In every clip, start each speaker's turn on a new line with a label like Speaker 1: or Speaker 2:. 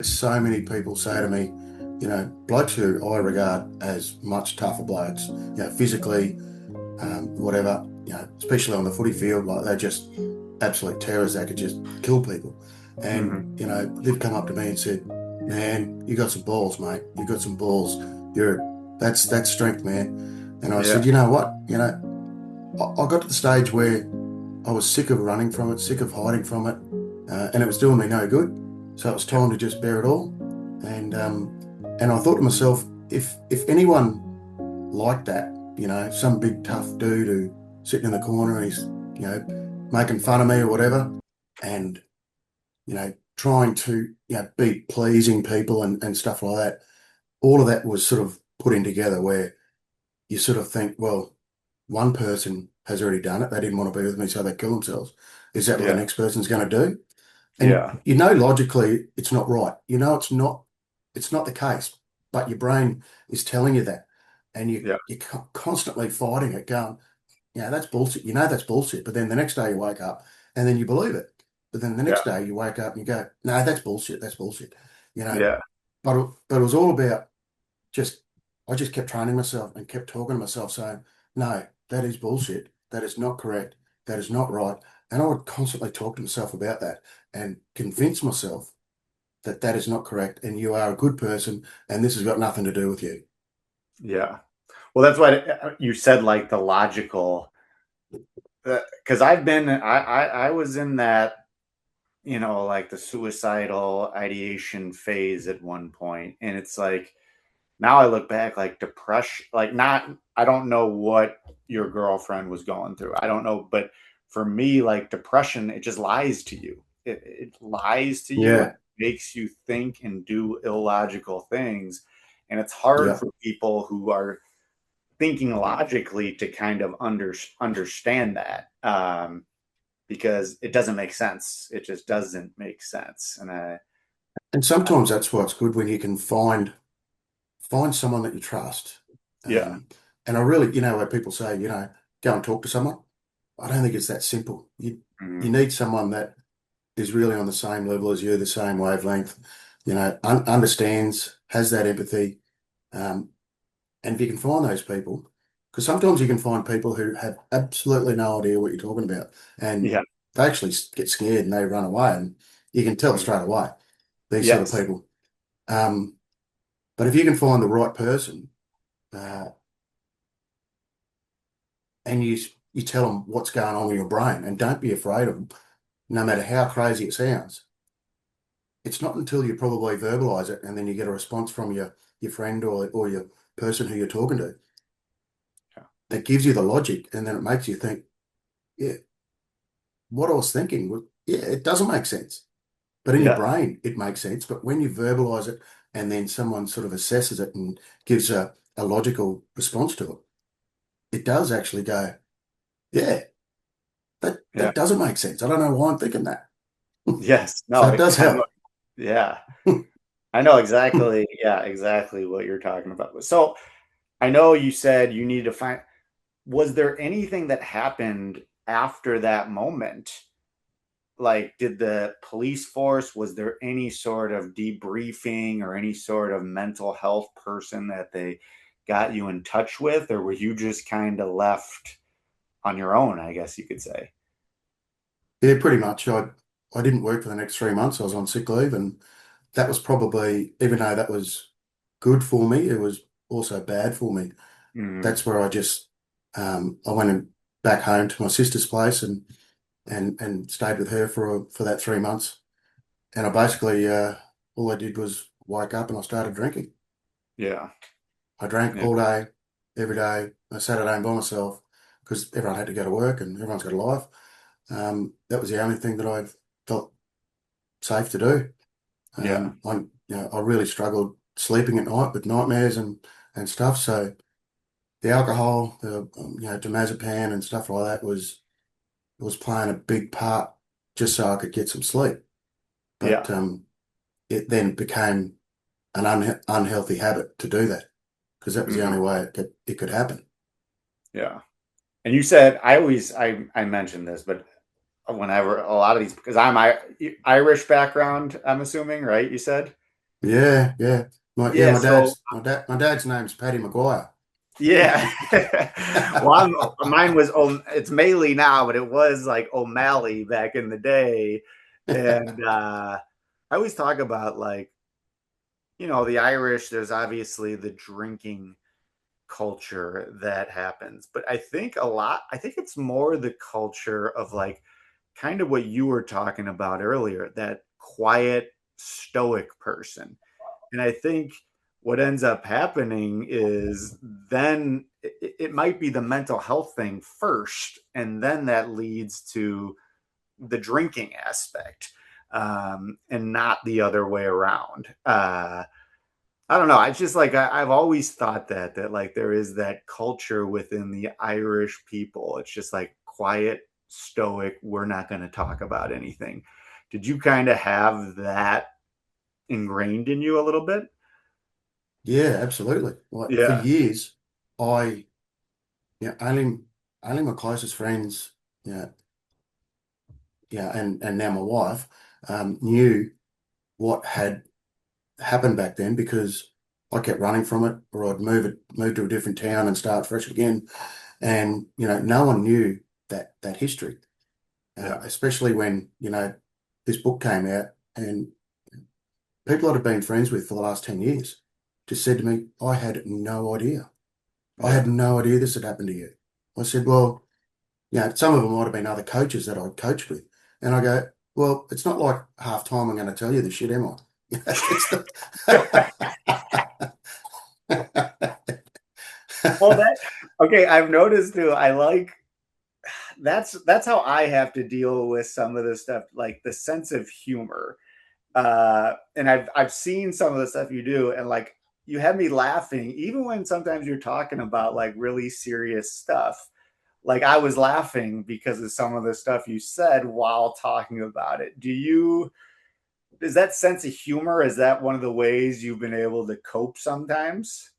Speaker 1: So many people say to me, blokes who I regard as much tougher blokes, physically, whatever, especially on the footy field, like they're just absolute terrors. They could just kill people.
Speaker 2: Hmm.
Speaker 1: And, they've come up to me and said, man, you got some balls, mate. You got some balls. That's strength, man. And I
Speaker 2: Yeah.
Speaker 1: said, you know what? I got to the stage where I was sick of running from it, sick of hiding from it, and it was doing me no good. So it was
Speaker 2: Yeah.
Speaker 1: time to just bear it all. And I thought to myself, if anyone like that, some big tough dude who sitting in the corner and he's, making fun of me or whatever, and trying to be pleasing people and stuff like that, all of that was sort of put in together where you sort of think, well, one person has already done it. They didn't want to be with me, so they kill themselves. Is that what the
Speaker 2: Yeah.
Speaker 1: next person's going to do? And
Speaker 2: Yeah.
Speaker 1: logically it's not right. It's not the case, but your brain is telling you that. And
Speaker 2: Yeah.
Speaker 1: you're constantly fighting it, going, that's bullshit. That's bullshit. But then the next day you wake up and then you believe it. But then the
Speaker 2: Yeah.
Speaker 1: next day you wake up and you go, no, that's bullshit. That's bullshit. You know,
Speaker 2: Yeah.
Speaker 1: but it was all about just I just kept training myself and kept talking to myself saying, no, that is bullshit. That is not correct. That is not right. And I would constantly talk to myself about that and convince myself that that is not correct and you are a good person and this has got nothing to do with you.
Speaker 2: Yeah. Well, that's why you said like the logical, because I was in that, like the suicidal ideation phase at one point, and it's like now I look back, like depression, like not, I don't know what your girlfriend was going through. I don't know, but for me, like depression, it just lies to you. It lies to you and
Speaker 1: Yeah.
Speaker 2: makes you think and do illogical things. And it's hard
Speaker 1: Yeah.
Speaker 2: for people who are thinking logically to kind of understand that, because it doesn't make sense. It just doesn't make sense. And
Speaker 1: And sometimes that's why it's good when you can find someone that you trust.
Speaker 2: yeah.
Speaker 1: And I really, where people say, go and talk to someone. I don't think it's that simple. You
Speaker 2: Mhm.
Speaker 1: need someone that is really on the same level as you, the same wavelength, understands, has that empathy. Um, and if you can find those people, because sometimes you can find people who have absolutely no idea what you're talking about, and
Speaker 2: Yeah.
Speaker 1: they actually get scared and they run away, and you can tell
Speaker 2: Mhm.
Speaker 1: straight away, these sort of
Speaker 2: Yes.
Speaker 1: people. Um, but if you can find the right person, uh, and you tell them what's going on in your brain, and don't be afraid of them, no matter how crazy it sounds. It's not until you probably verbalize it and then you get a response from your friend or your person who you're talking to
Speaker 2: Yeah.
Speaker 1: that gives you the logic, and then it makes you think, yeah, what I was thinking was, yeah, it doesn't make sense. But in your
Speaker 2: Yeah.
Speaker 1: brain, it makes sense. But when you verbalize it and then someone sort of assesses it and gives a logical response to it, it does actually go, yeah,
Speaker 2: Yeah.
Speaker 1: that doesn't make sense. I don't know why I'm thinking that.
Speaker 2: Yes.
Speaker 1: So
Speaker 2: No,
Speaker 1: it does
Speaker 2: I know.
Speaker 1: help.
Speaker 2: Yeah. I know exactly. Yeah, exactly what you're talking about. So I know you said you need to find, was there anything that happened after that moment? Like, did the police force, was there any sort of debriefing or any sort of mental health person that they got you in touch with? Or were you just kind of left on your own, I guess you could say?
Speaker 1: Yeah, pretty much. I didn't work for the next 3 months. I was on sick leave, and that was probably, even though that was good for me, it was also bad for me.
Speaker 2: Mm,
Speaker 1: That's where I went back home to my sister's place and stayed with her for that 3 months. And I basically, all I did was wake up and I started drinking.
Speaker 2: yeah.
Speaker 1: I drank
Speaker 2: Yeah.
Speaker 1: all day, every day. I sat at home by myself because everyone had to go to work and everyone's got a life. That was the only thing that I felt safe to do.
Speaker 2: Yeah.
Speaker 1: I really struggled sleeping at night with nightmares and stuff. So the alcohol, the diazepam and stuff like that was playing a big part just so I could get some sleep. But
Speaker 2: Yeah.
Speaker 1: it then became an unhealthy habit to do that because that was the
Speaker 2: Hmm.
Speaker 1: only way it could happen.
Speaker 2: Yeah. And you said, I mentioned this, but whenever a lot of these, because I'm Irish background, I'm assuming, right? You said?
Speaker 1: Yeah, yeah.
Speaker 2: Yeah, so
Speaker 1: My dad's name's Paddy Maguire.
Speaker 2: yeah. Well, mine was it's Maley now, but it was like O'Malley back in the day. And I always talk about like, the Irish, there's obviously the drinking culture that happens, but I think it's more the culture of like kind of what you were talking about earlier, that quiet, stoic person. And I think what ends up happening is then it might be the mental health thing first, and then that leads to the drinking aspect, and not the other way around. I don't know. It's just like I've always thought that like there is that culture within the Irish people. It's just like quiet, stoic. We're not going to talk about anything. Did you kind of have that ingrained in you a little bit?
Speaker 1: Yeah, absolutely. Like for
Speaker 2: Yeah,
Speaker 1: years, I, only my closest friends, and now my wife, knew what had happened back then because I kept running from it, or I'd move to a different town and start fresh again. And, no one knew that history,
Speaker 2: yeah,
Speaker 1: especially when, this book came out and people I'd have been friends with for the last 10 years just said to me, I had no idea. I
Speaker 2: yeah.
Speaker 1: had no idea this had happened to you. I said, well, some of them might have been other coaches that I'd coached with. And I go, well, it's not like half time I'm going to tell you this shit, am I? It's
Speaker 2: Well, that okay. I've noticed too. I like that's how I have to deal with some of this stuff, like the sense of humor. And I've seen some of the stuff you do, and like you have me laughing, even when sometimes you're talking about like really serious stuff. Like I was laughing because of some of the stuff you said while talking about it. Is that sense of humor, is that one of the ways you've been able to cope sometimes?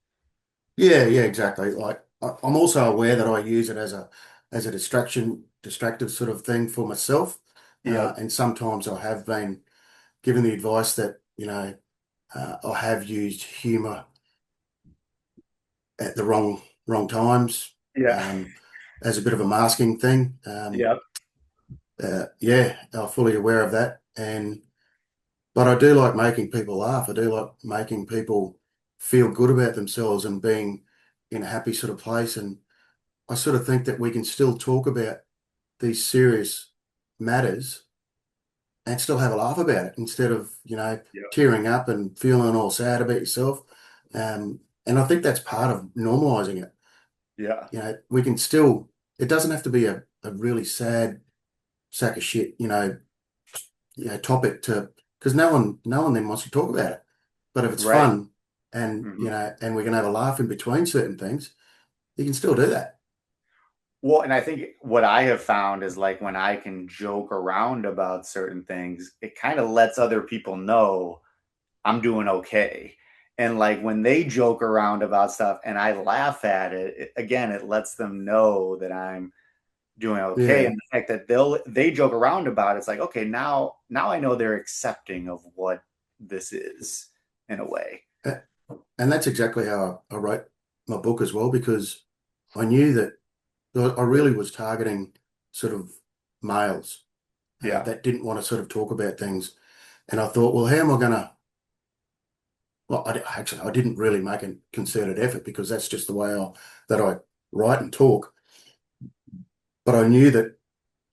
Speaker 1: Yeah, yeah, exactly. Like I'm also aware that I use it as a distractive sort of thing for myself.
Speaker 2: Yep.
Speaker 1: And sometimes I have been given the advice that, I have used humor at the wrong times,
Speaker 2: Yeah.
Speaker 1: um, as a bit of a masking thing.
Speaker 2: Yep.
Speaker 1: Yeah, I'm fully aware of that. But I do like making people laugh. I do like making people feel good about themselves and being in a happy sort of place. And I sort of think that we can still talk about these serious matters and still have a laugh about it instead of,
Speaker 2: Yep.
Speaker 1: tearing up and feeling all sad about yourself. And I think that's part of normalizing it.
Speaker 2: Yeah.
Speaker 1: We can still, it doesn't have to be a really sad sack of shit, topic to, because no one then wants to talk about it. But if it's
Speaker 2: Right.
Speaker 1: fun and,
Speaker 2: Mhm.
Speaker 1: and we can have a laugh in between certain things, you can still do that.
Speaker 2: Well, and I think what I have found is like when I can joke around about certain things, it kind of lets other people know I'm doing okay. And like when they joke around about stuff and I laugh at it, again, it lets them know that I'm doing okay.
Speaker 1: Yeah.
Speaker 2: And the fact that they joke around about it's like, okay, now I know they're accepting of what this is in a way.
Speaker 1: A- And that's exactly how I wrote my book as well, because I knew that I really was targeting sort of males,
Speaker 2: Yeah.
Speaker 1: that didn't want to sort of talk about things. And I thought, well, how am I going to? Well, actually, I didn't really make a concerted effort because that's just the way that I write and talk. But I knew that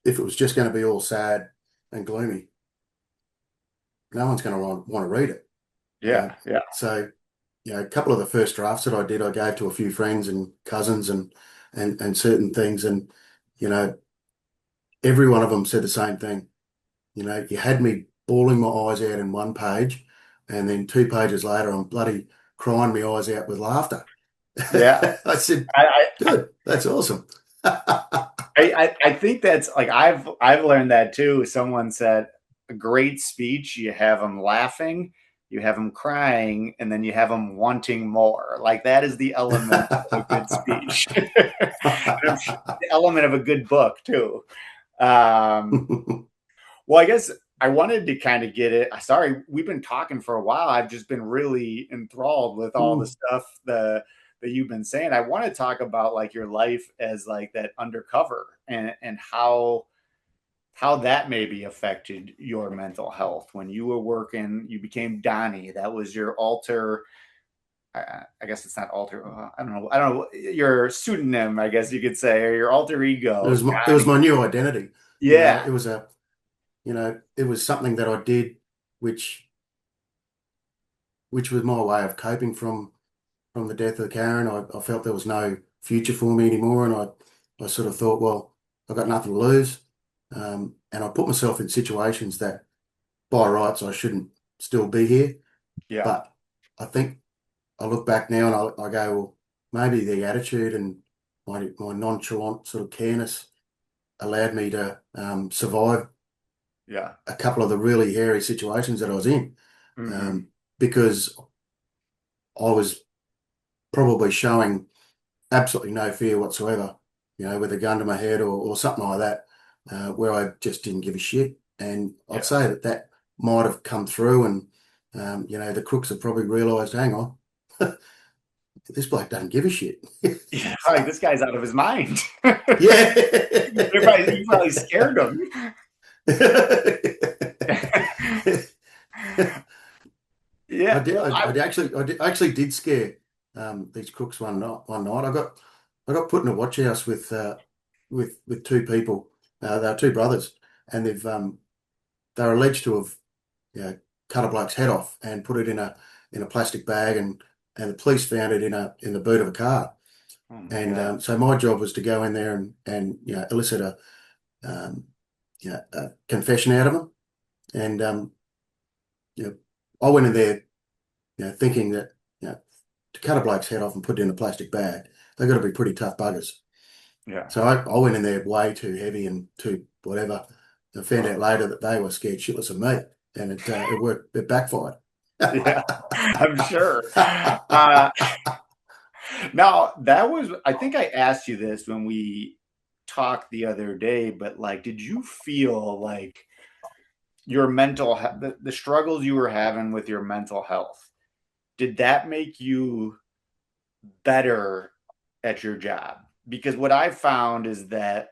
Speaker 1: if it was just going to be all sad and gloomy, no one's going to want to read it.
Speaker 2: Yeah. Yeah.
Speaker 1: So, a couple of the first drafts that I did, I gave to a few friends and cousins and certain things, and you know, every one of them said the same thing. You had me bawling my eyes out in one page, and then 2 pages later, I'm bloody crying my eyes out with laughter.
Speaker 2: Yeah.
Speaker 1: I said,
Speaker 2: I,
Speaker 1: good, that's awesome.
Speaker 2: I think that's like I've learned that too. Someone said a great speech, you have them laughing, you have them crying, and then you have them wanting more. Like that is the element of a good speech. And I'm sure the element of a good book too. Um, well, I guess I wanted to kind of get it. Sorry, we've been talking for a while. I've just been really enthralled with all the
Speaker 1: Mm,
Speaker 2: stuff that you've been saying. I want to talk about like your life as like that undercover and how that maybe affected your mental health when you were working. You became Donny. That was your alter. I guess it's not alter. I don't know. I don't know your pseudonym. I guess you could say, or your alter ego,
Speaker 1: it was
Speaker 2: Donny.
Speaker 1: my new identity.
Speaker 2: Yeah,
Speaker 1: It was something that I did, which which was my way of coping from the death of Karen. I felt there was no future for me anymore, and I sort of thought, well, I've got nothing to lose, and I put myself in situations that by rights I shouldn't still be here.
Speaker 2: yeah,
Speaker 1: But I think I look back now and I go, well, maybe the attitude and my nonchalant sort of careness allowed me to survive
Speaker 2: yeah.
Speaker 1: a couple of the really hairy situations that I was in,
Speaker 2: Mm-hmm.
Speaker 1: um, because I was probably showing absolutely no fear whatsoever, with a gun to my head or something like that, where I just didn't give a shit. And I'd
Speaker 2: Yeah.
Speaker 1: say that that might have come through, and the crooks have probably realised, hang on, this bloke doesn't give a shit.
Speaker 2: Yeah, like
Speaker 1: So,
Speaker 2: this guy's out of his mind.
Speaker 1: yeah.
Speaker 2: You probably scared him.
Speaker 1: I
Speaker 2: Yeah.
Speaker 1: did.
Speaker 2: Well,
Speaker 1: I actually did scare these crooks one night. One night, I got put in a watch house with two people. They were two brothers, and they're alleged to have cut a bloke's head off and put it in a plastic bag, and the police found it in the boot of a car.
Speaker 2: oh my
Speaker 1: And
Speaker 2: God.
Speaker 1: so my job was to go in there and elicit um, a confession out of them. And you know, I went in there thinking that to cut a bloke's head off and put it in a plastic bag, they've got to be pretty tough buggers.
Speaker 2: Yeah.
Speaker 1: So I went in there way too heavy and too whatever. I found out
Speaker 2: Oh,
Speaker 1: later that they were scared shitless of me, and it worked. It backfired.
Speaker 2: yeah, I'm sure. Uh, Now, that was, I think I asked you this when we talked the other day, but like, did you feel like your the struggles you were having with your mental health, did that make you better at your job? Because what I found is that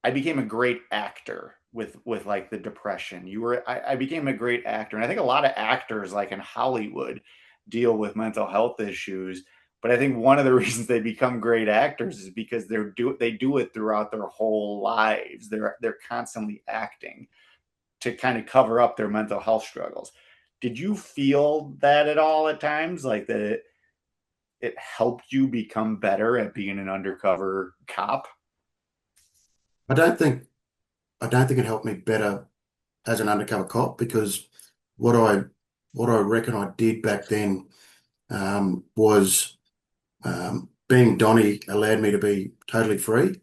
Speaker 2: I became a great actor with like the depression. I became a great actor, and I think a lot of actors like in Hollywood deal with mental health issues. But I think one of the reasons they become great actors is because they do it throughout their whole lives. They're constantly acting to kind of cover up their mental health struggles. Did you feel that at all at times, like that it helped you become better at being an undercover cop?
Speaker 1: I don't think I don't think it helped me better as an undercover cop because what I what I reckon I did back then was being Donny allowed me to be totally free,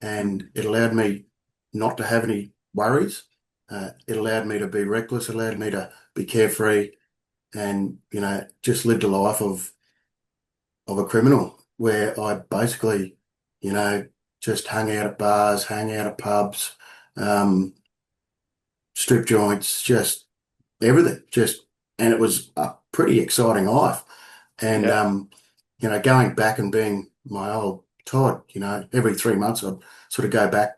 Speaker 1: and it allowed me not to have any worries. It allowed me to be reckless, allowed me to be carefree, and just lived a life of a criminal where I basically, just hung out at bars, hung out at pubs, um, strip joints, just everything, and it was a pretty exciting life. And
Speaker 2: Yeah,
Speaker 1: going back and being my old Todd, every 3 months I'd sort of go back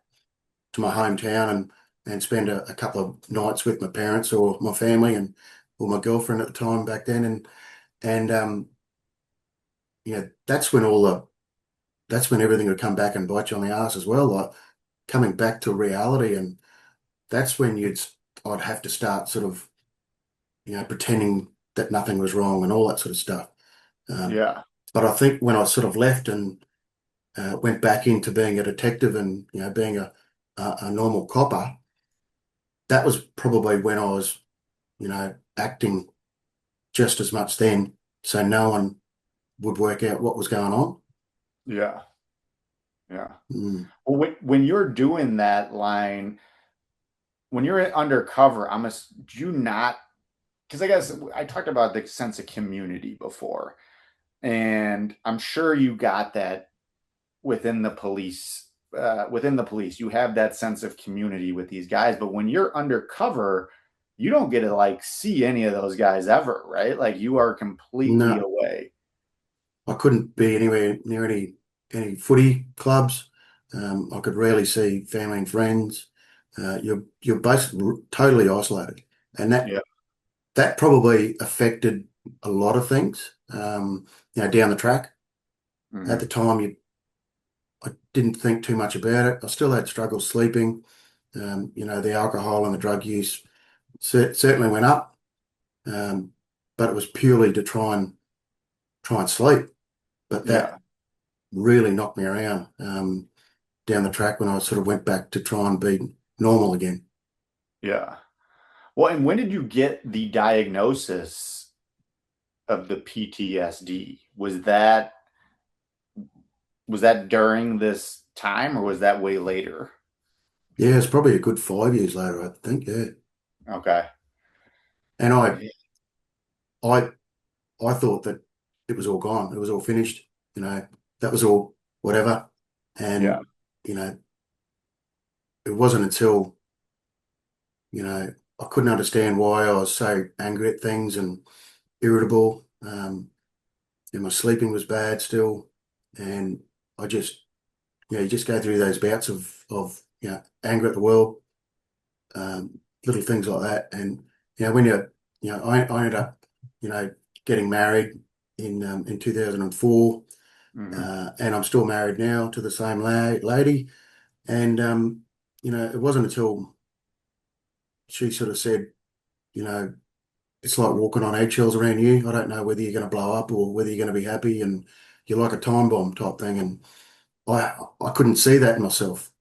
Speaker 1: to my hometown and spend a couple of nights with my parents or my family and or my girlfriend at the time back then, and that's when that's when everything would come back and bite you on the ass as well, like coming back to reality, and that's when I'd have to start sort of pretending that nothing was wrong and all that sort of stuff. Um,
Speaker 2: yeah,
Speaker 1: but I think when I sort of left and went back into being a detective and being a normal copper, that was probably when I was acting just as much then, so no one would work out what was going on.
Speaker 2: yeah, yeah.
Speaker 1: Mm.
Speaker 2: Well, when you're doing that line, when you're undercover, do you not? Because I guess I talked about the sense of community before, and I'm sure you got that within the police within the police, you have that sense of community with these guys. But when you're undercover, you don't get to like see any of those guys ever, right? Like you are completely
Speaker 1: No,
Speaker 2: away.
Speaker 1: I couldn't be anywhere near any footy clubs. I could rarely see family and friends. You're basically totally isolated, and
Speaker 2: Yeah.
Speaker 1: that probably affected a lot of things. Down the track. At
Speaker 2: Hmm.
Speaker 1: the time, I didn't think too much about it. I still had struggles sleeping. The alcohol and the drug use certainly went up, um, but it was purely to try and sleep. But that
Speaker 2: Yeah.
Speaker 1: really knocked me around down the track when I sort of went back to try and be normal again.
Speaker 2: Yeah. Well, and when did you get the diagnosis of the PTSD? Was that during this time or was that way later?
Speaker 1: Yeah, it's probably a good 5 years later, I think. Yeah,
Speaker 2: Okay.
Speaker 1: and I, I thought that it was all gone. It was all finished. That was all whatever.
Speaker 2: Yeah.
Speaker 1: And it wasn't until I couldn't understand why I was so angry at things and irritable. And my sleeping was bad still, and I just you just go through those bouts of anger at the world, little things like that. And when I ended up you know getting married in 2004,
Speaker 2: Hmm.
Speaker 1: and I'm still married now to the same lady. And it wasn't until she sort of said, you know, it's like walking on eggshells around you. I don't know whether you're going to blow up or whether you're going to be happy, and you're like a time bomb type thing. And I couldn't see that in myself,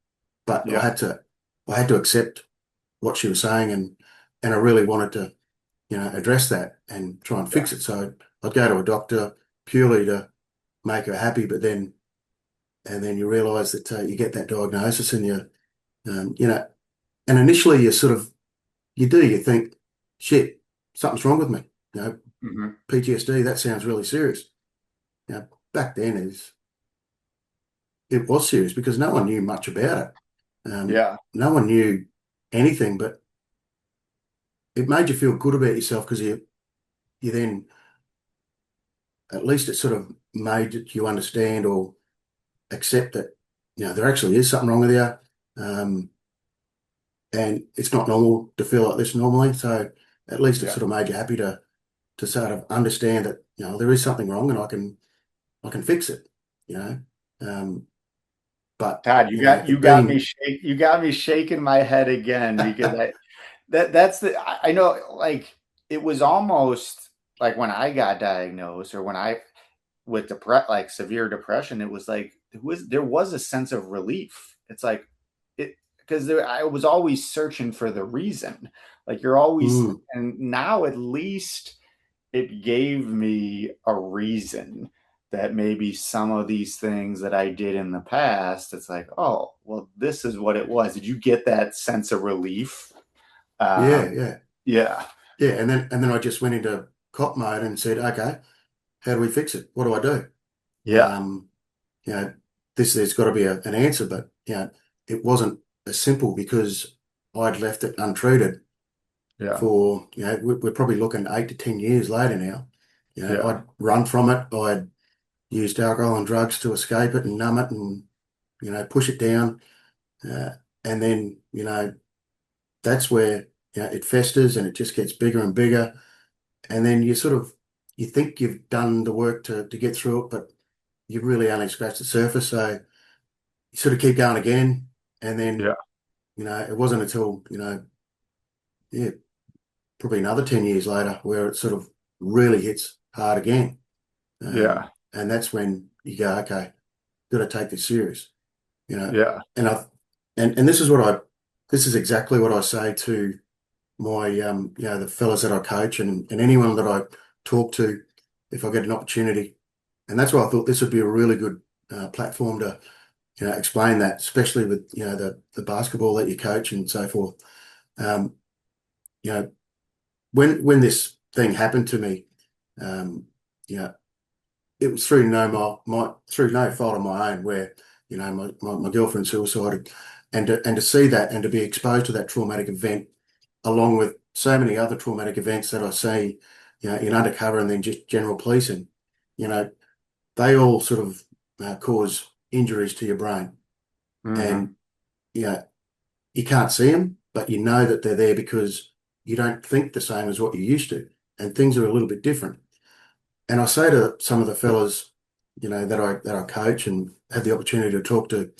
Speaker 1: but I
Speaker 2: Yeah.
Speaker 1: had to I had to accept what she was saying, and I really wanted to address that and try and
Speaker 2: Yeah.
Speaker 1: fix it. So I'd go to a doctor purely to make her happy, but then you realise that you get that diagnosis, and um, you know and initially you think, shit, something's wrong with me. You know,
Speaker 2: Hmm.
Speaker 1: PTSD, that sounds really serious. Back then it was serious because no one knew much about it.
Speaker 2: Yeah.
Speaker 1: No one knew anything, but it made you feel good about yourself because you then at least it sort of made you understand or accept that there actually is something wrong with you, and it's not normal to feel like this normally. So at least it
Speaker 2: Yeah.
Speaker 1: sort of made you happy to sort of understand that there is something wrong and I can fix it. You know, um, but
Speaker 2: Todd, you got you
Speaker 1: it
Speaker 2: got me
Speaker 1: being
Speaker 2: shake you got me shaking my head again because I know like it was almost like when I got diagnosed or when I with like severe depression, it was like there was a sense of relief. It's like it because I was always searching for the reason. Like you're always
Speaker 1: mm,
Speaker 2: and now at least it gave me a reason that maybe some of these things that I did in the past, it's like, oh, well, this is what it was. Did you get that sense of relief?
Speaker 1: yeah,
Speaker 2: Um,
Speaker 1: yeah,
Speaker 2: yeah,
Speaker 1: yeah, and then I just went into cop mode and said, okay, how do we fix it? What do I do?
Speaker 2: yeah,
Speaker 1: You know, there's got to be an answer, but it wasn't as simple because I'd left it untreated
Speaker 2: yeah,
Speaker 1: for we're probably looking 8 to 10 years later now.
Speaker 2: yeah,
Speaker 1: I'd run from it. I'd used alcohol and drugs to escape it and numb it and push it down, uh, and then that's where it festers and it just gets bigger and bigger, and then you think you've done the work to get through it, but you've really only scratched the surface. So you sort of keep going again, and then
Speaker 2: yeah,
Speaker 1: it wasn't until yeah, probably another 10 years later where it sort of really hits hard again,
Speaker 2: yeah,
Speaker 1: and that's when you go, okay, got to take this serious, you know,
Speaker 2: yeah,
Speaker 1: and I and this is exactly what I say to my the fellas that I coach and anyone that I talk to if I get an opportunity, and that's why I thought this would be a really good platform to explain that, especially with the basketball that you coach and so forth. Um, you know, when this thing happened to me, um, you know, it was through no fault of my own, where my girlfriend suicided, and to see that and to be exposed to that traumatic event, along with so many other traumatic events that I see, in undercover and then just general policing, you know, they all sort of cause injuries to your brain,
Speaker 2: Mm-hmm.
Speaker 1: and you can't see them, but you know that they're there because you don't think the same as what you used to, and things are a little bit different. And I say to some of the fellas, that I coach and have the opportunity to talk to,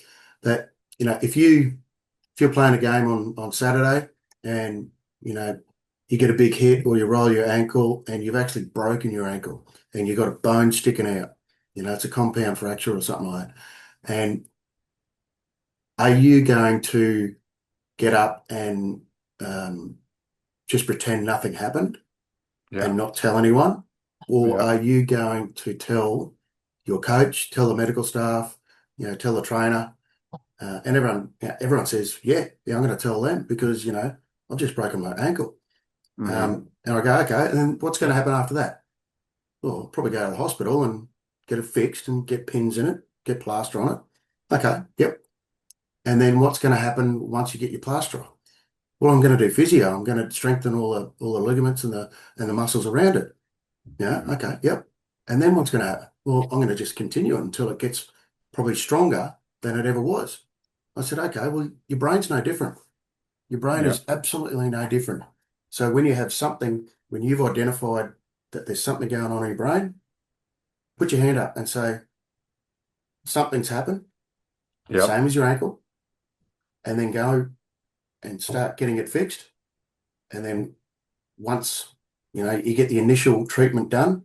Speaker 1: that if you're playing a game on Saturday and you get a big hit or you roll your ankle and you've actually broken your ankle and you've got a bone sticking out, it's a compound fracture or something like that. And are you going to get up and um, just pretend nothing happened
Speaker 2: Yeah.
Speaker 1: and not tell anyone? Or
Speaker 2: Yeah.
Speaker 1: are you going to tell your coach, tell the medical staff, tell the trainer, and everyone says, yeah, I'm going to tell them because, I've just broken my ankle.
Speaker 2: Mm-hmm.
Speaker 1: And I go, okay, and then what's going to happen after that? Well, I'll probably go to the hospital and get it fixed and get pins in it, get plaster on it. Okay, yep. And then what's going to happen once you get your plaster on? Well, I'm going to do physio. I'm going to strengthen all the ligaments and the muscles around it. Yeah.
Speaker 2: Mm-hmm.
Speaker 1: Okay. Yep. And then what's going to happen? Well, I'm going to just continue it until it gets probably stronger than it ever was. I said, okay, well, your brain's no different. Your brain
Speaker 2: Yeah.
Speaker 1: is absolutely no different. So when you have something, when you've identified that there's something going on in your brain, put your hand up and say, something's happened,
Speaker 2: Yep.
Speaker 1: same as your ankle, and then go and start getting it fixed. And then once, you get the initial treatment done,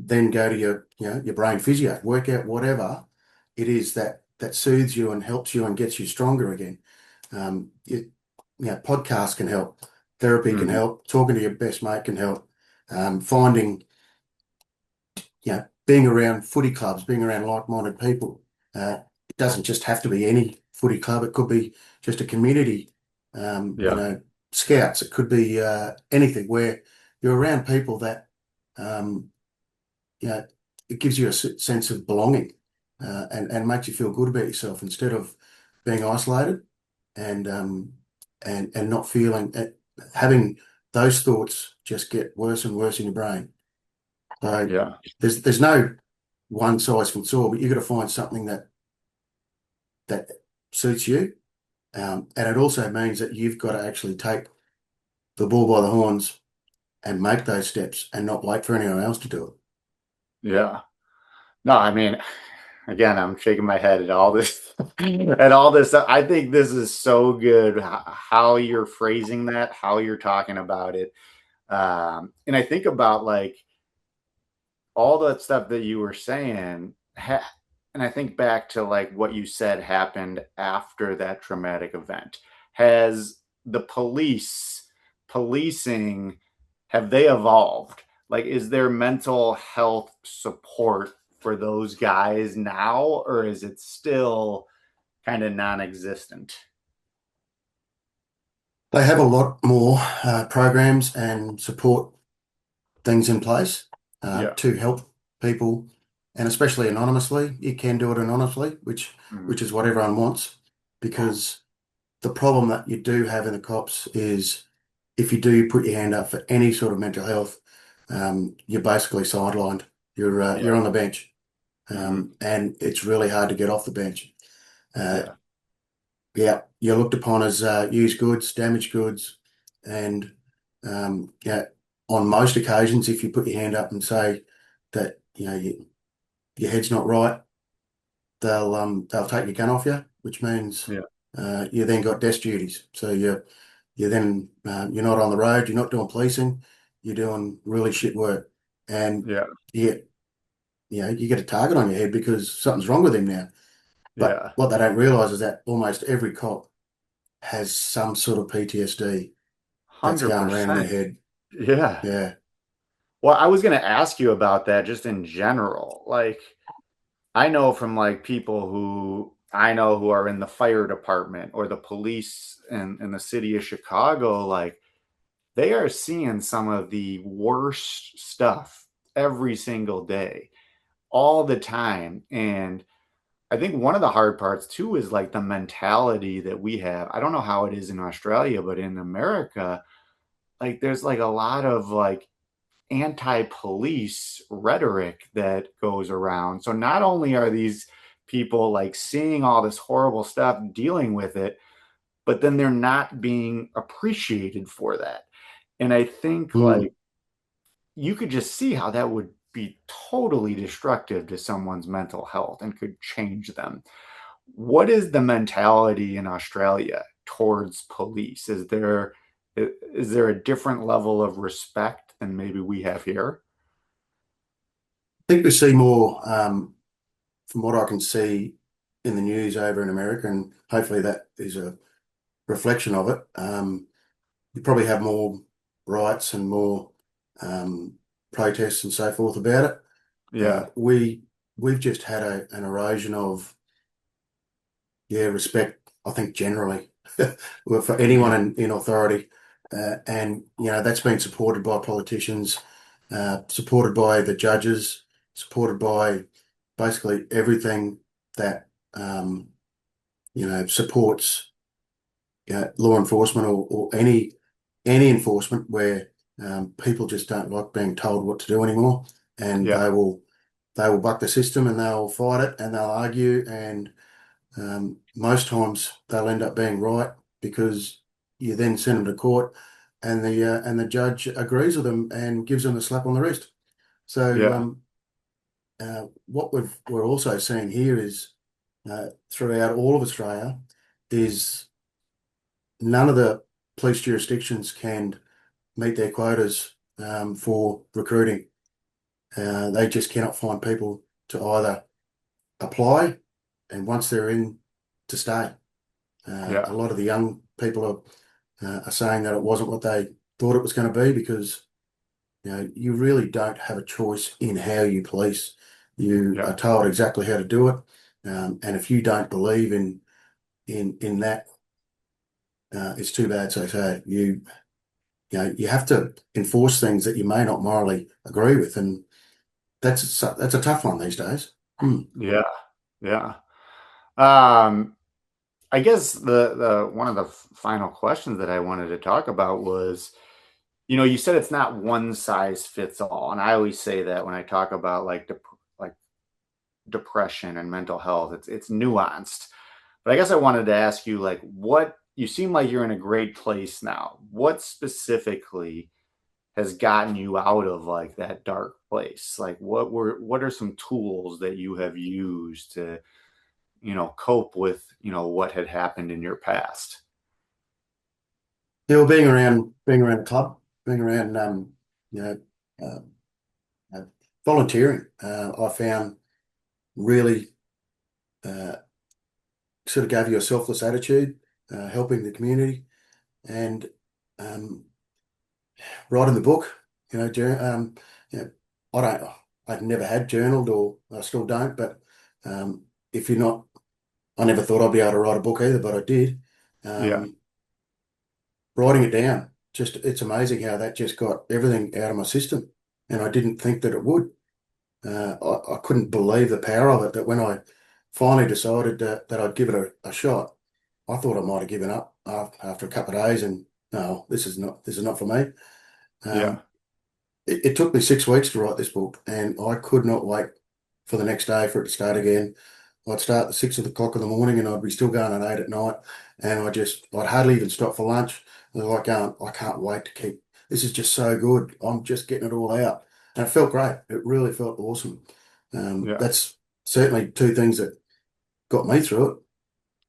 Speaker 1: then go to your brain physio, work out whatever it is that soothes you and helps you and gets you stronger again. Podcasts can help, therapy can
Speaker 2: Mm-hmm.
Speaker 1: help, talking to your best mate can help, finding, being around footy clubs, being around like-minded people. It doesn't just have to be any footy club. It could be just a community,
Speaker 2: Yeah.
Speaker 1: scouts. It could be anything where you're around people that um, you know, it gives you a sense of belonging, and makes you feel good about yourself instead of being isolated and not feeling having those thoughts just get worse and worse in your brain. So
Speaker 2: Yeah.
Speaker 1: there's no one size fits all, but you've got to find something that suits you. And it also means that you've got to actually take the bull by the horns and make those steps and not wait for anyone else to do it.
Speaker 2: Yeah. No, I mean, again, I'm shaking my head at all this at all this. I think this is so good how you're phrasing that, how you're talking about it. And I think about like all that stuff that you were saying, and I think back to like what you said happened after that traumatic event. Has the policing, have they evolved? Like, is there mental health support for those guys now, or is it still kind of non-existent?
Speaker 1: They have a lot more programs and support things in place
Speaker 2: Yeah.
Speaker 1: to help people, and especially anonymously. You can do it anonymously, which
Speaker 2: Mhm.
Speaker 1: is what everyone wants, because the problem that you do have in the cops is if you do put your hand up for any sort of mental health, you're basically sidelined. You're
Speaker 2: Yeah.
Speaker 1: on the bench,
Speaker 2: Hmm.
Speaker 1: and it's really hard to get off the bench. Uh,
Speaker 2: Yeah.
Speaker 1: yeah, you're looked upon as used goods, damaged goods, and on most occasions, if you put your hand up and say that your head's not right, they'll take your gun off you, which means
Speaker 2: Yeah.
Speaker 1: you then got desk duties. So you then you're not on the road, you're not doing policing, you're doing really shit work, and
Speaker 2: Yeah.
Speaker 1: you you get a target on your head because something's wrong with him now. But
Speaker 2: Yeah.
Speaker 1: what they don't realise is that almost every cop has some sort of PTSD that's going around in their
Speaker 2: 100%.
Speaker 1: head.
Speaker 2: Yeah.
Speaker 1: Yeah.
Speaker 2: Well, I was going to ask you about that just in general. Like, I know from like people who I know who are in the fire department or the police in the city of Chicago, like they are seeing some of the worst stuff every single day, all the time. And I think one of the hard parts too is like the mentality that we have. I don't know how it is in Australia, but in America, like there's like a lot of like anti-police rhetoric that goes around. So not only are these people like seeing all this horrible stuff, dealing with it, but then they're not being appreciated for that. And I think
Speaker 1: Mm.
Speaker 2: like you could just see how that would be totally destructive to someone's mental health and could change them. What is the mentality in Australia towards police? Is there a different level of respect than maybe we have here?
Speaker 1: I think we see more, from what I can see in the news over in America, and hopefully that is a reflection of it. You probably have more riots and more um, protests and so forth about it. Uh,
Speaker 2: Yeah,
Speaker 1: we we've just had an erosion of, yeah, respect. I think generally well, for anyone
Speaker 2: yeah,
Speaker 1: in authority, and that's been supported by politicians, supported by the judges, supported by basically everything that supports law enforcement or any enforcement where people just don't like being told what to do anymore, and
Speaker 2: yeah,
Speaker 1: they will buck the system and they'll fight it and they'll argue, and most times they'll end up being right because you then send them to court and the judge agrees with them and gives them a slap on the wrist. So
Speaker 2: yeah,
Speaker 1: what we're also seeing here is throughout all of Australia is none of the police jurisdictions can meet their quotas for recruiting. They just cannot find people to either apply and once they're in to stay. A
Speaker 2: yeah,
Speaker 1: lot of the young people are saying that it wasn't what they thought it was going to be because you really don't have a choice in how you police. You
Speaker 2: yeah,
Speaker 1: are told exactly how to do it, and if you don't believe in that, it's too bad. So say you have to enforce things that you may not morally agree with, and that's a tough one these days. Hmm.
Speaker 2: yeah, yeah. Um, I guess the one of the final questions that I wanted to talk about was, you said it's not one size fits all, and I always say that when I talk about like depression and mental health, it's nuanced. But I guess I wanted to ask you, like, what you seem like you're in a great place now. What specifically has gotten you out of like that dark place? Like, what are some tools that you have used to, cope with, what had happened in your past?
Speaker 1: Yeah, well, being around a club, being around you know uh, uh, volunteering, I found really uh, sort of gave you a selfless attitude, helping the community, and um, writing the book. You know, I don't, I'd never had journaled, or I still don't. But if you're not, I never thought I'd be able to write a book either, but I did.
Speaker 2: Yeah,
Speaker 1: Um, Writing it down, just it's amazing how that just got everything out of my system, and I didn't think that it would. I couldn't believe the power of it. That when I finally decided that I'd give it a shot, I thought I might have given up after a couple of days, and no, this is not for me.
Speaker 2: yeah,
Speaker 1: Um, it took me 6 weeks to write this book, and I could not wait for the next day for it to start again. I'd start at 6 o'clock in the morning, and I'd be still going at 8 at night, and I'd hardly even stop for lunch. And I was like going, I can't wait to keep. This is just so good. I'm just getting it all out, and it felt great. It really felt awesome.
Speaker 2: yeah,
Speaker 1: That's certainly two things that got me through it.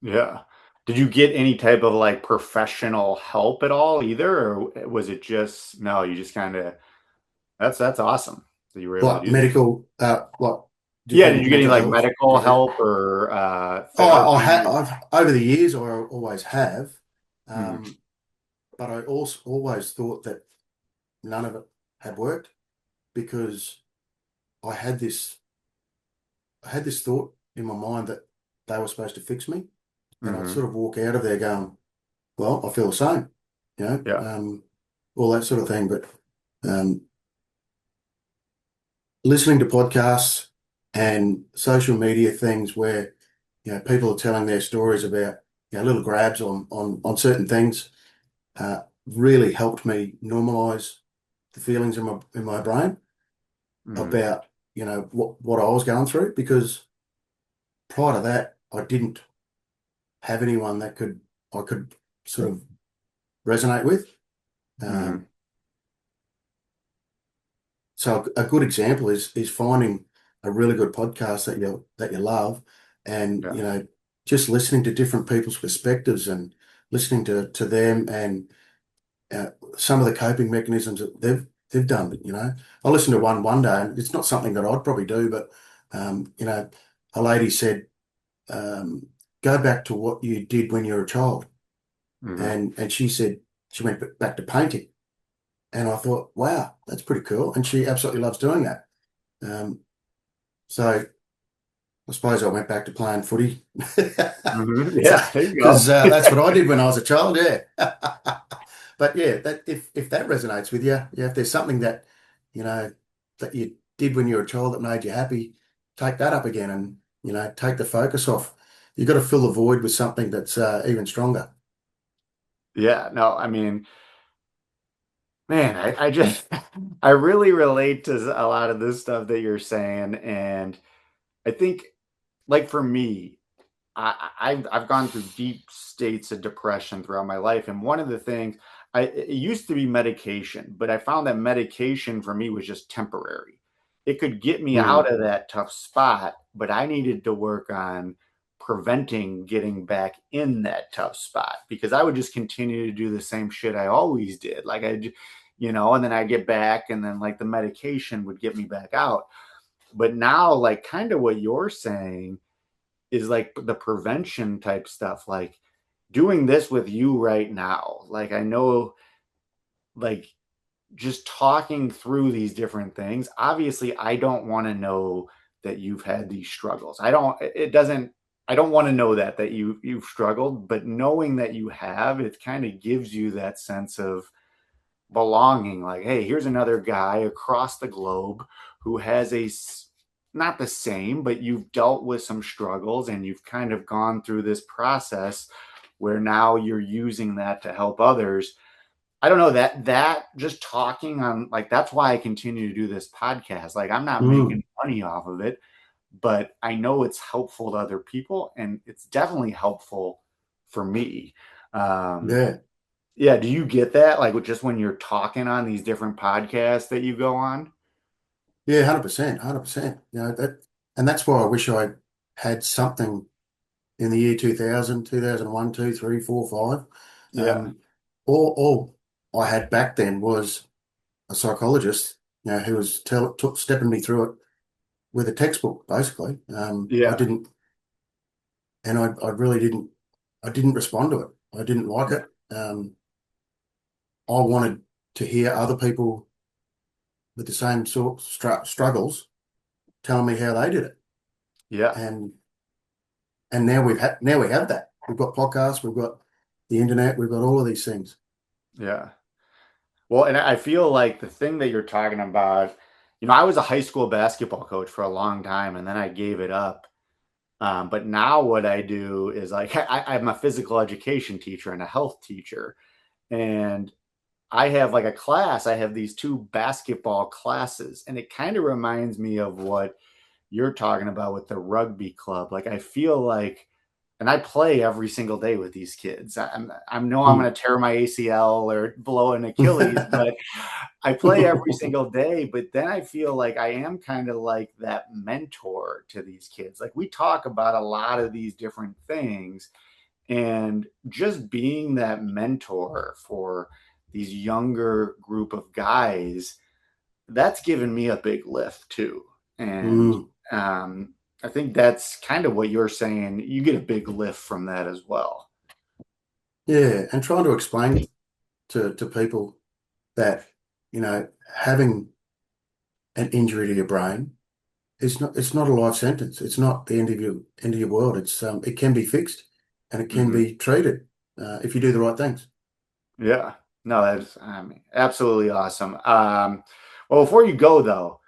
Speaker 2: yeah. Did you get any type of like professional help at all either, or was it just no? You just kind of that's awesome that you were able to
Speaker 1: Like
Speaker 2: do that.
Speaker 1: medical, like
Speaker 2: Yeah, did you get any
Speaker 1: mental
Speaker 2: like
Speaker 1: health.
Speaker 2: medical
Speaker 1: Is it?
Speaker 2: help or
Speaker 1: I
Speaker 2: therapy?
Speaker 1: have. I've over the years, I always have,
Speaker 2: Mhm.
Speaker 1: um, but I also always thought that none of it had worked because I had this. I had this thought in my mind that they were supposed to fix me, and I'd
Speaker 2: Mhm.
Speaker 1: sort of walk out of there going, "Well, I feel the same," you know,
Speaker 2: Yeah.
Speaker 1: all that sort of thing. But um, listening to podcasts and social media things where people are telling their stories about, little grabs on certain things, really helped me normalize the feelings in my brain
Speaker 2: Mhm.
Speaker 1: about, what I was going through, because prior to that, I didn't have anyone that I could sort of resonate with.
Speaker 2: Mhm.
Speaker 1: Um, so a good example is finding a really good podcast that you love, and
Speaker 2: Yeah.
Speaker 1: just listening to different people's perspectives and listening to them, and some of the coping mechanisms that they've done. I listened to one day, and it's not something that I'd probably do, but a lady said, um, "Go back to what you did when you were a child,"
Speaker 2: Mhm.
Speaker 1: and she said she went back to painting, and I thought, wow, that's pretty cool, and she absolutely loves doing that. Um, so I suppose I went back to playing footy.
Speaker 2: Mhm.
Speaker 1: So,
Speaker 2: Yeah, there you
Speaker 1: because
Speaker 2: go.
Speaker 1: that's what I did when I was a child, yeah. But yeah, that if that resonates with you, yeah, if there's something that you know that you did when you were a child that made you happy, take that up again, and take the focus off. You've got to fill the void with something that's even stronger.
Speaker 2: Yeah, no, I mean, man, I just I really relate to a lot of this stuff that you're saying, and I think, like for me, I've gone through deep states of depression throughout my life, and one of the things it used to be medication, but I found that medication for me was just temporary. It could get me
Speaker 1: Mm,
Speaker 2: out of that tough spot, but I needed to work on preventing getting back in that tough spot, because I would just continue to do the same shit I always did. Like and then I get back, and then like the medication would get me back out. But now, like kind of what you're saying is like the prevention type stuff, like doing this with you right now. Like I know, like just talking through these different things. Obviously, I don't want to know that you've had these struggles. I don't want to know that you've struggled, but knowing that you have, it kind of gives you that sense of belonging. Like, hey, here's another guy across the globe who has not the same, but you've dealt with some struggles, and you've kind of gone through this process where now you're using that to help others. I don't know, that just talking on, like, that's why I continue to do this podcast. Like, I'm not
Speaker 1: mm,
Speaker 2: making money off of it, but I know it's helpful to other people, and it's definitely helpful for me. Um,
Speaker 1: yeah,
Speaker 2: yeah, do you get that? Like just when you're talking on these different podcasts that you go on?
Speaker 1: yeah, 100%, 100%. And that's why I wish I had something in the year 2000, 2001, 2, 3, 4, 5.
Speaker 2: Yeah.
Speaker 1: All I had back then was a psychologist, who was stepping me through it with a textbook, basically. I
Speaker 2: Yeah.
Speaker 1: didn't, and I really didn't, I didn't respond to it. I didn't like it. I wanted to hear other people with the same sort of struggles telling me how they did it.
Speaker 2: Yeah.
Speaker 1: And now we have that. We've got podcasts, we've got the internet, we've got all of these things.
Speaker 2: Yeah. Well, and I feel like the thing that you're talking about, I was a high school basketball coach for a long time, and then I gave it up. But now what I do is like I'm a physical education teacher and a health teacher. And I have like a class, I have these two basketball classes, and it kind of reminds me of what you're talking about with the rugby club. Like I feel like, and I play every single day with these kids. I know I'm
Speaker 1: Mm.
Speaker 2: going to tear my ACL or blow an Achilles, but I play every single day. But then I feel like I am kind of like that mentor to these kids. Like we talk about a lot of these different things, and just being that mentor for these younger group of guys, that's given me a big lift too. And
Speaker 1: Mm.
Speaker 2: um, I think that's kind of what you're saying. You get a big lift from that as well.
Speaker 1: Yeah, and trying to explain to people that, having an injury to your brain is not a life sentence. It's not the end of your world. It can be fixed, and it can
Speaker 2: Hmm.
Speaker 1: be treated, if you do the right things.
Speaker 2: Yeah. No, that's absolutely awesome. Well, before you go though,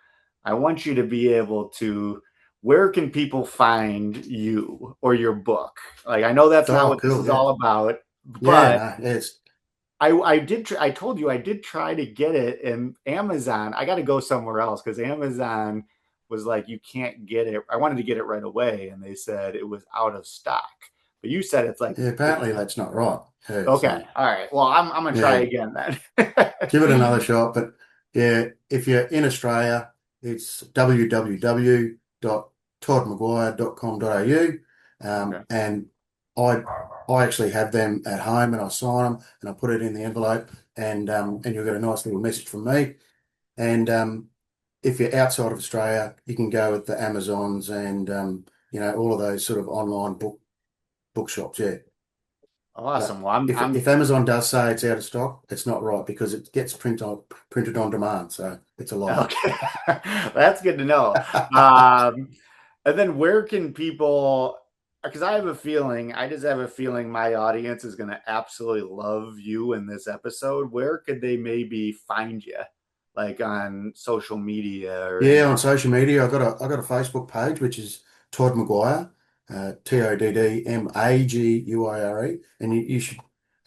Speaker 2: I want you to be able to where can people find you or your book? Like, I know that's not
Speaker 1: Oh,
Speaker 2: what this
Speaker 1: cool.
Speaker 2: is
Speaker 1: Yeah.
Speaker 2: all about,
Speaker 1: Yeah.
Speaker 2: but
Speaker 1: No, yeah, it's,
Speaker 2: I did. I told you I did try to get it, and Amazon. I got to go somewhere else because Amazon was like, you can't get it. I wanted to get it right away, and they said it was out of stock. But you said it's like
Speaker 1: yeah,
Speaker 2: it's
Speaker 1: apparently that's not right. Yeah.
Speaker 2: okay.
Speaker 1: So,
Speaker 2: All right. Well, I'm gonna try
Speaker 1: yeah,
Speaker 2: again then.
Speaker 1: give it another shot. But yeah, if you're in Australia, it's www.toddmaguire.com.au.
Speaker 2: Okay.
Speaker 1: And I I actually have them at home and I sign them and I put it in the envelope and you'll get a nice little message from me. And if you're outside of Australia, you can go with the Amazons and all of those sort of online bookshops. Yeah.
Speaker 2: Awesome.
Speaker 1: But
Speaker 2: Well,
Speaker 1: if Amazon does say it's out of stock, it's not right because it gets printed on demand, so it's a lie.
Speaker 2: okay. That's good to know. Um, and then where can people? Because I have a feeling, I just have a feeling my audience is going to absolutely love you in this episode. Where could they maybe find you, like on social media or
Speaker 1: Yeah, on
Speaker 2: anything?
Speaker 1: social media, I got a Facebook page which is Todd Maguire, ToddMaguire, and you should,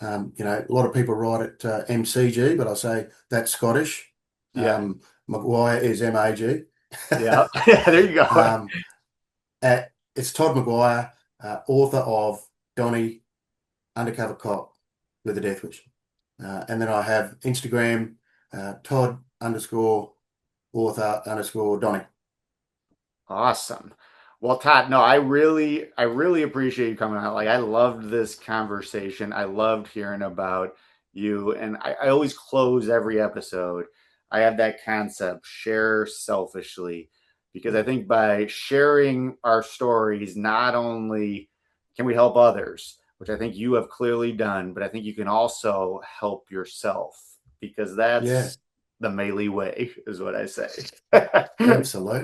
Speaker 1: a lot of people write it MCG, but I say that's Scottish.
Speaker 2: Yeah.
Speaker 1: Maguire is MAG.
Speaker 2: Yeah. Yeah. There you go.
Speaker 1: Um, it's Todd Maguire, author of Donny, Undercover Cop with a Deathwish. And then I have Instagram, Todd underscore author underscore Donny.
Speaker 2: Awesome. Well, Todd, no, I really appreciate you coming out. Like, I loved this conversation. I loved hearing about you. And I always close every episode. I have that concept, share selfishly, because I think by sharing our stories, not only can we help others, which I think you have clearly done, but I think you can also help yourself because
Speaker 1: Yeah,
Speaker 2: that's the Maley way, is what I say.
Speaker 1: absolutely.